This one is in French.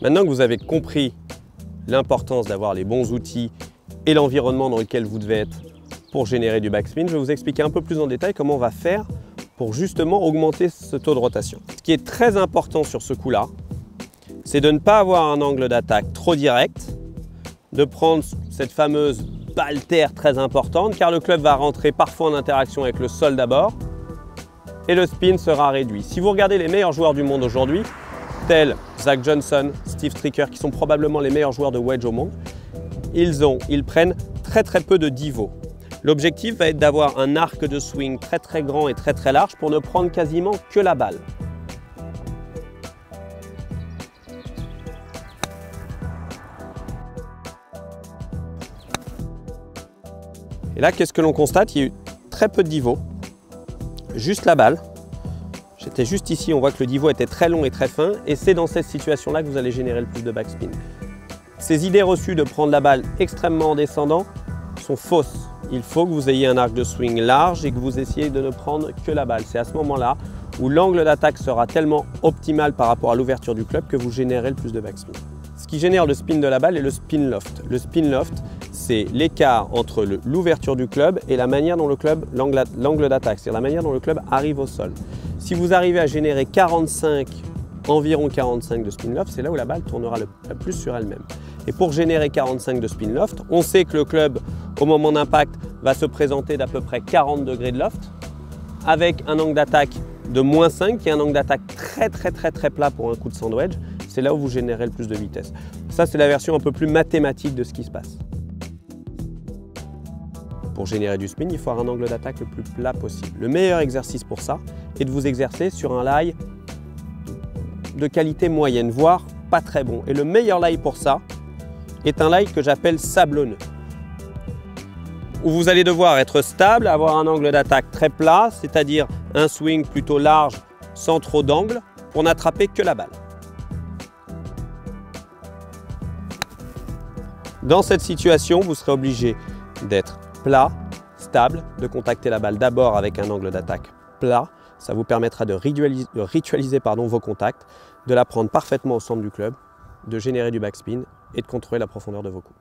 Maintenant que vous avez compris l'importance d'avoir les bons outils et l'environnement dans lequel vous devez être pour générer du backspin, je vais vous expliquer un peu plus en détail comment on va faire pour justement augmenter ce taux de rotation. Ce qui est très important sur ce coup-là, c'est de ne pas avoir un angle d'attaque trop direct, de prendre cette fameuse balle terre très importante, car le club va rentrer parfois en interaction avec le sol d'abord, et le spin sera réduit. Si vous regardez les meilleurs joueurs du monde aujourd'hui, tels Zach Johnson, Steve Stricker, qui sont probablement les meilleurs joueurs de wedge au monde, ils prennent très peu de divot. L'objectif va être d'avoir un arc de swing très grand et très large pour ne prendre quasiment que la balle. Et là, qu'est-ce que l'on constate? Il y a eu très peu de divot, juste la balle. J'étais juste ici, on voit que le divot était très long et très fin, et c'est dans cette situation-là que vous allez générer le plus de backspin. Ces idées reçues de prendre la balle extrêmement en descendant sont fausses. Il faut que vous ayez un arc de swing large et que vous essayez de ne prendre que la balle. C'est à ce moment-là où l'angle d'attaque sera tellement optimal par rapport à l'ouverture du club que vous générez le plus de backspin. Ce qui génère le spin de la balle est le spin loft. Le spin loft, c'est l'écart entre l'ouverture du club et la manière dont l'angle d'attaque, c'est-à-dire la manière dont le club arrive au sol. Si vous arrivez à générer environ 45 de spin loft, c'est là où la balle tournera le plus sur elle-même. Et pour générer 45 de spin loft, on sait que le club, au moment d'impact, va se présenter d'à peu près 40 degrés de loft, avec un angle d'attaque de -5, qui est un angle d'attaque très plat pour un coup de sandwich. C'est là où vous générez le plus de vitesse. Ça, c'est la version un peu plus mathématique de ce qui se passe. Pour générer du spin, il faut avoir un angle d'attaque le plus plat possible. Le meilleur exercice pour ça est de vous exercer sur un lie de qualité moyenne, voire pas très bon. Et le meilleur lie pour ça est un lie que j'appelle sablonneux, où vous allez devoir être stable, avoir un angle d'attaque très plat, c'est-à-dire un swing plutôt large sans trop d'angle, pour n'attraper que la balle. Dans cette situation, vous serez obligé d'être plat, stable, de contacter la balle d'abord avec un angle d'attaque plat. Ça vous permettra de ritualiser vos contacts, de la prendre parfaitement au centre du club, de générer du backspin et de contrôler la profondeur de vos coups.